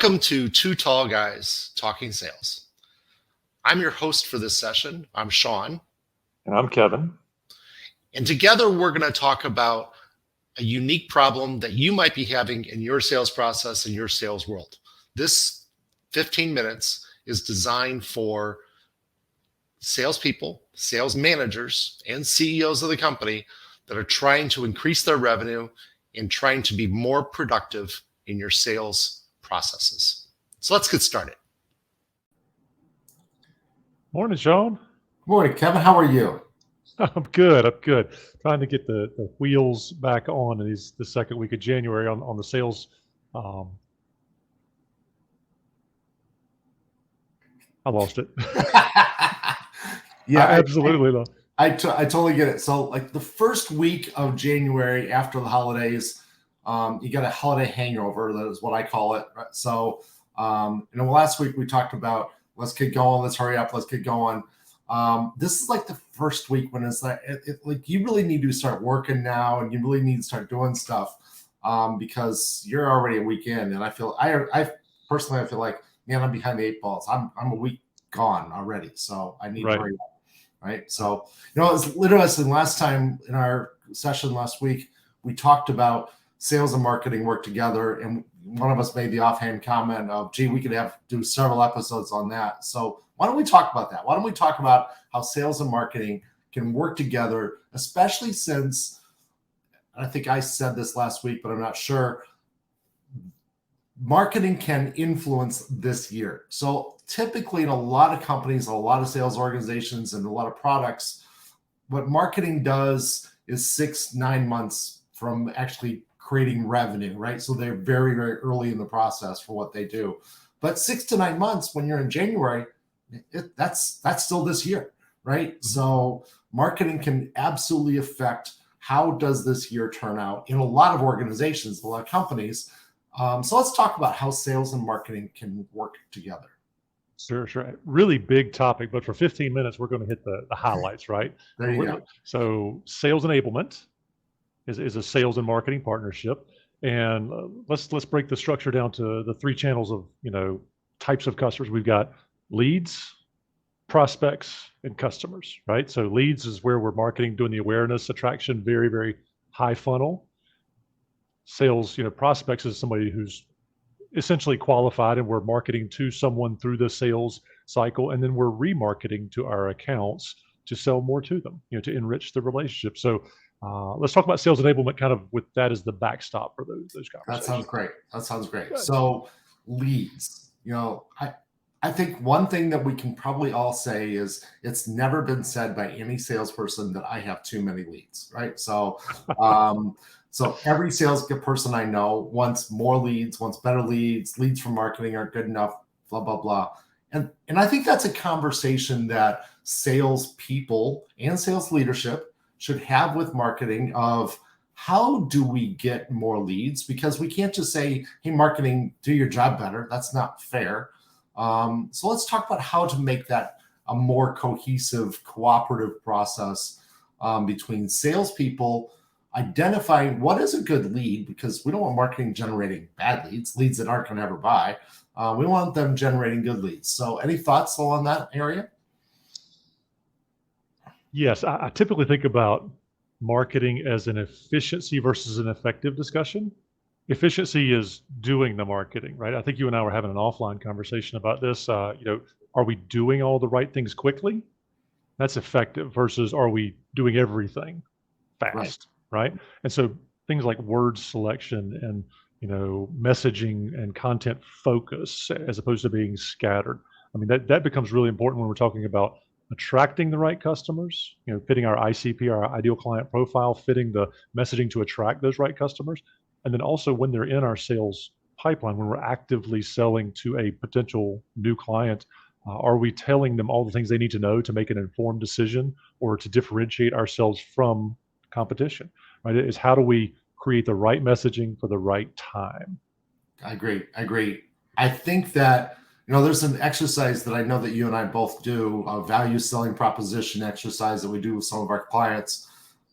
Welcome to Two Tall Guys Talking Sales. I'm your host for this session. I'm Sean. And I'm Kevin. And together we're going to talk about a unique problem that you might be having in your sales process in your sales world. This 15 minutes is designed for salespeople, sales managers, and CEOs of the company that are trying to increase their revenue and trying to be more productive in your sales processes. So let's get started. Morning, Sean. Morning, Kevin. How are you? I'm good. Trying to get the wheels back on the second week of January on the sales. I lost it. Yeah, I absolutely lost. I totally get it. So like the first week of January after the holidays, you get a holiday hangover. That is what I call it. So, last week we talked about let's get going, let's hurry up, let's get going. This is like the first week when it's like, like you really need to start working now, and you really need to start doing stuff because you're already a week in. And I personally feel like, man, I'm behind the eight balls. I'm a week gone already, so I need to hurry up. Right. So, it was interesting. Last time in our session last week, we talked about sales and marketing work together. And one of us made the offhand comment of, gee, we could do several episodes on that. So why don't we talk about that? Why don't we talk about how sales and marketing can work together, especially since, I think I said this last week, but I'm not sure, marketing can influence this year. So typically in a lot of companies, a lot of sales organizations and a lot of products, what marketing does is 6-9 months from actually creating revenue, right? So they're very, very early in the process for what they do. But 6 to 9 months when you're in January, that's still this year, right? Mm-hmm. So marketing can absolutely affect how does this year turn out in a lot of organizations, a lot of companies. So let's talk about how sales and marketing can work together. Sure. Really big topic, but for 15 minutes, we're going to hit the highlights, right? There you go. So sales enablement is a sales and marketing partnership. And let's break the structure down to the three channels of, types of customers. We've got leads, prospects, and customers, right? So leads is where we're marketing, doing the awareness, attraction, very, very high funnel. Sales, prospects is somebody who's essentially qualified, and we're marketing to someone through the sales cycle, and then we're remarketing to our accounts to sell more to them, to enrich the relationship. So let's talk about sales enablement kind of with that as the backstop for those conversations. That sounds great. Good. So leads, I think one thing that we can probably all say is it's never been said by any salesperson that I have too many leads, right? So, so every sales person I know wants more leads, wants better leads. Leads from marketing aren't good enough, blah, blah, blah. And I think that's a conversation that sales people and sales leadership should have with marketing of how do we get more leads? Because we can't just say, hey, marketing, do your job better. That's not fair. So let's talk about how to make that a more cohesive, cooperative process between salespeople identifying what is a good lead, because we don't want marketing generating bad leads that aren't going to ever buy. We want them generating good leads. So any thoughts on that area? Yes, I typically think about marketing as an efficiency versus an effective discussion. Efficiency is doing the marketing, right? I think you and I were having an offline conversation about this. Are we doing all the right things quickly? That's effective versus are we doing everything fast, right? And so things like word selection and, messaging and content focus as opposed to being scattered. I mean, that becomes really important when we're talking about attracting the right customers, fitting our ICP, our ideal client profile, fitting the messaging to attract those right customers. And then also when they're in our sales pipeline, when we're actively selling to a potential new client, are we telling them all the things they need to know to make an informed decision or to differentiate ourselves from competition, right? It's how do we create the right messaging for the right time? I agree. I think that, there's an exercise that I know that you and I both do, a value selling proposition exercise that we do with some of our clients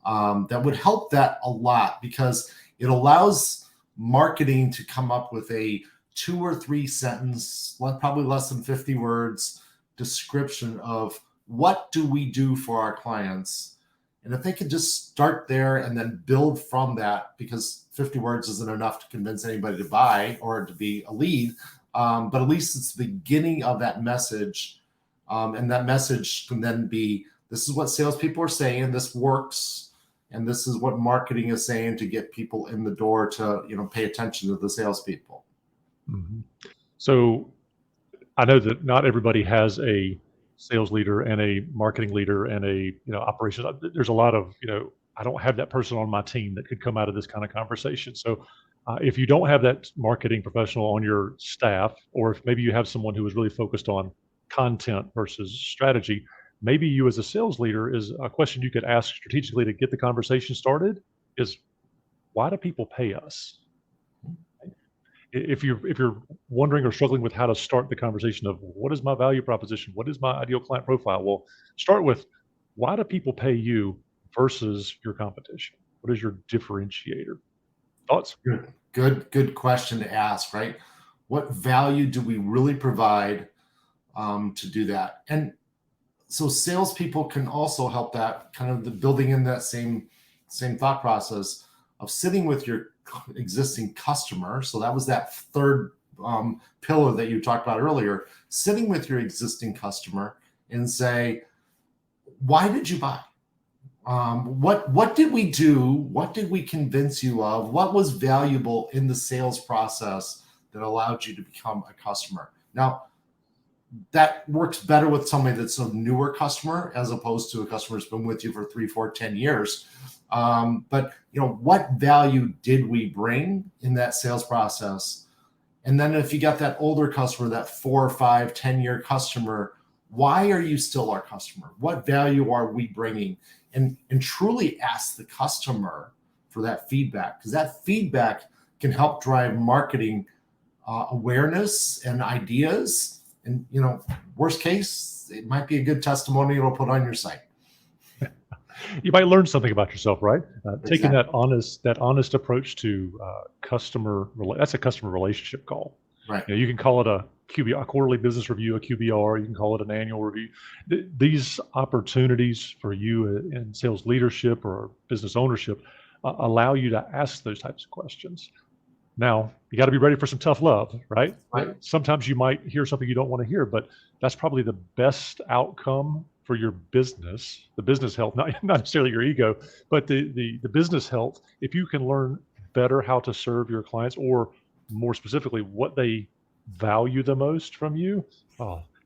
that would help that a lot, because it allows marketing to come up with a 2 or 3 sentence, probably less than 50 words description of what do we do for our clients. And if they could just start there and then build from that, because 50 words isn't enough to convince anybody to buy or to be a lead, but at least it's the beginning of that message. And that message can then be, this is what salespeople are saying, this works, and this is what marketing is saying to get people in the door to, pay attention to the salespeople. Mm-hmm. So I know that not everybody has a sales leader and a marketing leader and a operations. There's a lot of I don't have that person on my team that could come out of this kind of conversation. So if you don't have that marketing professional on your staff, or if maybe you have someone who is really focused on content versus strategy, maybe you as a sales leader, is a question you could ask strategically to get the conversation started is, why do people pay us? If you're wondering or struggling with how to start the conversation of what is my value proposition, what is my ideal client profile, well, start with, why do people pay you versus your competition? What is your differentiator? Thoughts? Good question to ask, right? What value do we really provide to do that? And so salespeople can also help that, kind of the building in that same thought process of sitting with your existing customer. So that was that third pillar that you talked about earlier, sitting with your existing customer and say, why did you buy? What did we do? What did we convince you of? What was valuable in the sales process that allowed you to become a customer? Now, that works better with somebody that's a newer customer as opposed to a customer who's been with you for 3, 4, 10 years. But what value did we bring in that sales process? And then if you got that older customer, that 4, 5, 10-year customer, why are you still our customer? What value are we bringing? And truly ask the customer for that feedback, because that feedback can help drive marketing awareness and ideas. And worst case, it might be a good testimonial to put on your site. You might learn something about yourself, right? Taking Exactly. that honest approach to that's a customer relationship call. Right. You can call it a quarterly business review, a QBR. You can call it an annual review. These opportunities for you in sales leadership or business ownership allow you to ask those types of questions. Now, you got to be ready for some tough love, right? Sometimes you might hear something you don't want to hear, but that's probably the best outcome for your business, the business health, not necessarily your ego, but the business health. If you can learn better how to serve your clients, or more specifically, what they value the most from you,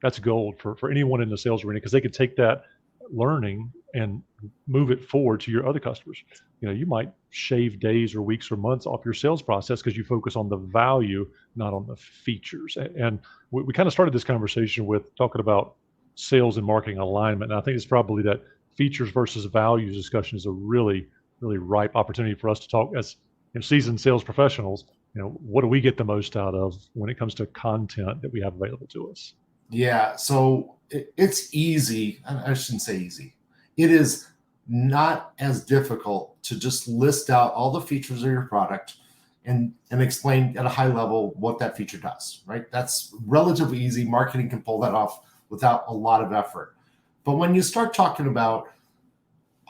that's gold for anyone in the sales arena, because they can take that learning and move it forward to your other customers. You might shave days or weeks or months off your sales process because you focus on the value, not on the features. And we kind of started this conversation with talking about sales and marketing alignment. And I think it's probably that features versus values discussion is a really, really ripe opportunity for us to talk as seasoned sales professionals. What do we get the most out of when it comes to content that we have available to us? Yeah, so it's easy. I shouldn't say easy. It is not as difficult to just list out all the features of your product and explain at a high level what that feature does, right? That's relatively easy. Marketing can pull that off without a lot of effort. But when you start talking about,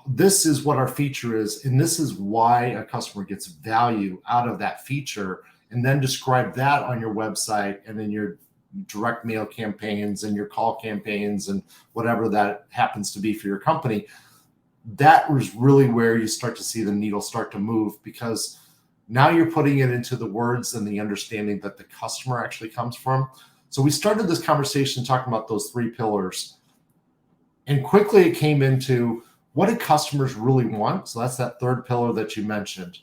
this is what our feature is, and this is why a customer gets value out of that feature, and then describe that on your website and in your direct mail campaigns and your call campaigns and whatever that happens to be for your company, that was really where you start to see the needle start to move, because now you're putting it into the words and the understanding that the customer actually comes from. So we started this conversation talking about those 3 pillars, and quickly it came into, what do customers really want? So that's that third pillar that you mentioned.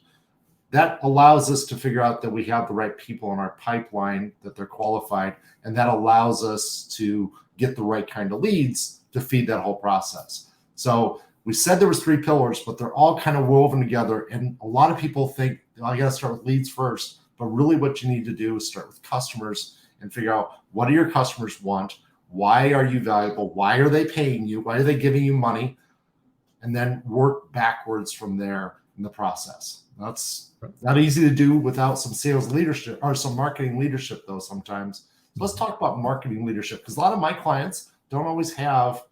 That allows us to figure out that we have the right people in our pipeline, that they're qualified, and that allows us to get the right kind of leads to feed that whole process. So we said there was 3 pillars, but they're all kind of woven together. And a lot of people think, I got to start with leads first. But really what you need to do is start with customers and figure out, what do your customers want? Why are you valuable? Why are they paying you? Why are they giving you money? And then work backwards from there in the process. That's not easy to do without some sales leadership or some marketing leadership, though, sometimes. So let's talk about marketing leadership, because a lot of my clients don't always have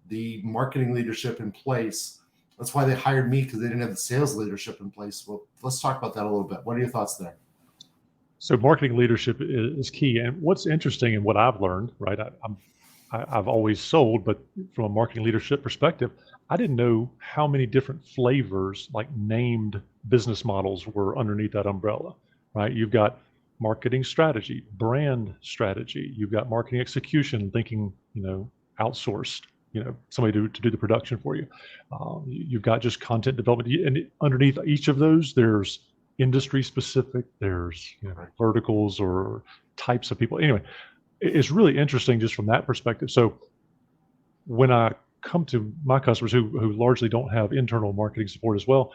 the marketing leadership in place. That's why they hired me, because they didn't have the sales leadership in place. Well, let's talk about that a little bit. What are your thoughts there? So marketing leadership is key. And what's interesting and what I've learned, right? I've always sold, but from a marketing leadership perspective, I didn't know how many different flavors, like named business models, were underneath that umbrella, right? You've got marketing strategy, brand strategy. You've got marketing execution, thinking, outsourced, somebody to do the production for you. You've got just content development. And underneath each of those, there's industry specific, there's verticals or types of people. Anyway, it's really interesting just from that perspective. So when I come to my customers who largely don't have internal marketing support as well,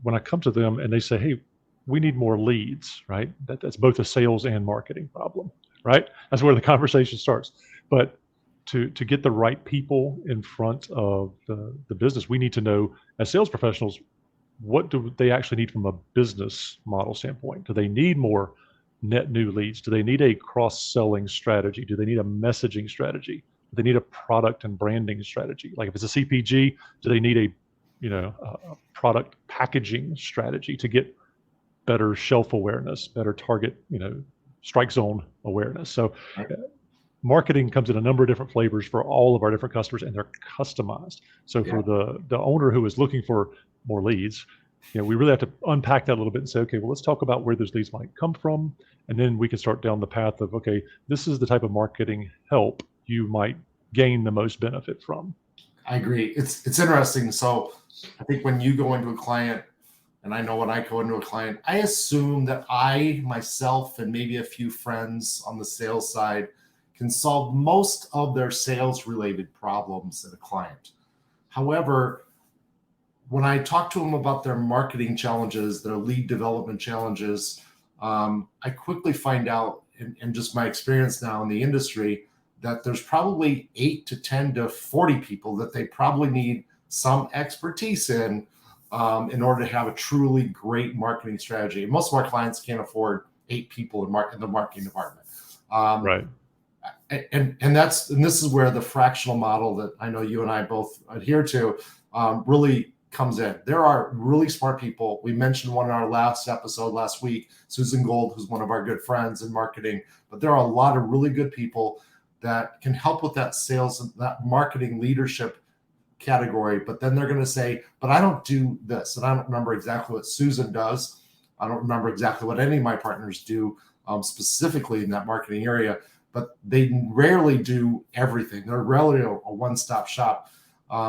when I come to them and they say, hey, we need more leads, right? That's both a sales and marketing problem, right? That's where the conversation starts. But to get the right people in front of the business, we need to know, as sales professionals, what do they actually need from a business model standpoint? Do they need more net new leads? Do they need a cross-selling strategy? Do they need a messaging strategy? Do they need a product and branding strategy? Like if it's a CPG, do they need a product packaging strategy to get better shelf awareness, better target, strike zone awareness? So marketing comes in a number of different flavors for all of our different customers, and they're customized. So for the owner who is looking for more leads, we really have to unpack that a little bit and say, okay, well, let's talk about where those leads might come from. And then we can start down the path of, okay, this is the type of marketing help you might gain the most benefit from. I agree. It's interesting. So I think when you go into a client, and I know when I go into a client, I assume that I, myself, and maybe a few friends on the sales side can solve most of their sales related problems at a client. However, when I talk to them about their marketing challenges, their lead development challenges, I quickly find out, in just my experience now in the industry, that there's probably 8 to 10 to 40 people that they probably need some expertise in order to have a truly great marketing strategy. And most of our clients can't afford 8 people in the marketing department. Right. And this is where the fractional model that I know you and I both adhere to really comes in. There are really smart people. We mentioned one in our last episode last week, Susan Gold, who's one of our good friends in marketing. But there are a lot of really good people that can help with that sales and that marketing leadership category. But then they're going to say, but I don't do this. And I don't remember exactly what Susan does. I don't remember exactly what any of my partners do specifically in that marketing area. But they rarely do everything. They're rarely a one-stop shop.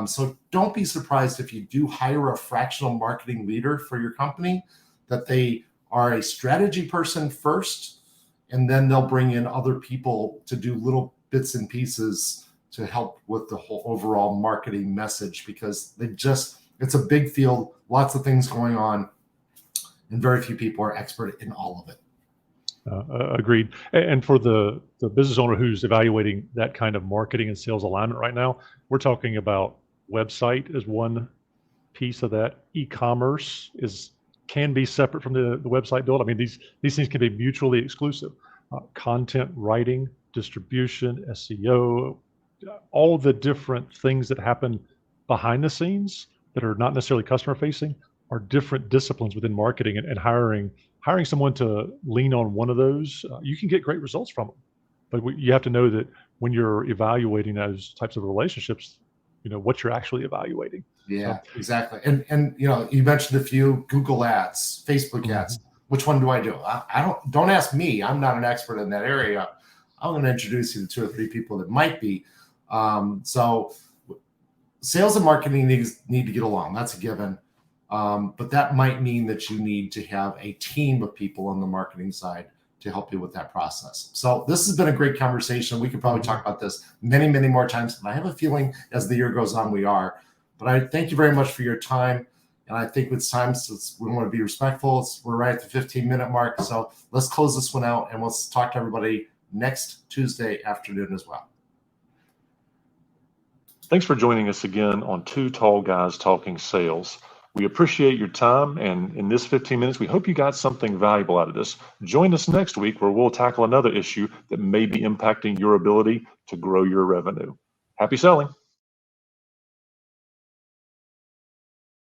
So don't be surprised if you do hire a fractional marketing leader for your company, that they are a strategy person first, and then they'll bring in other people to do little bits and pieces to help with the whole overall marketing message, because it's a big field, lots of things going on, and very few people are expert in all of it. Agreed. And for the business owner who's evaluating that kind of marketing and sales alignment right now, we're talking about website as one piece of that. E-commerce can be separate from the website build. I mean, these things can be mutually exclusive. Content writing, distribution, SEO, all the different things that happen behind the scenes that are not necessarily customer facing are different disciplines within marketing, and hiring someone to lean on one of those, you can get great results from them. But you have to know that when you're evaluating those types of relationships, what you're actually evaluating. Yeah, exactly. And you mentioned a few: Google ads, Facebook ads. Which one do I do? I don't ask me. I'm not an expert in that area. I'm going to introduce you to 2 or 3 people that might be. So sales and marketing need to get along. That's a given. But that might mean that you need to have a team of people on the marketing side to help you with that process. So this has been a great conversation. We could probably talk about this many, many more times. And I have a feeling as the year goes on, we are. But I thank you very much for your time. And I think it's time, since we want to be respectful, we're right at the 15-minute mark. So let's close this one out, and we'll talk to everybody next Tuesday afternoon as well. Thanks for joining us again on Two Tall Guys Talking Sales. We appreciate your time, and in this 15 minutes, we hope you got something valuable out of this. Join us next week where we'll tackle another issue that may be impacting your ability to grow your revenue. Happy selling.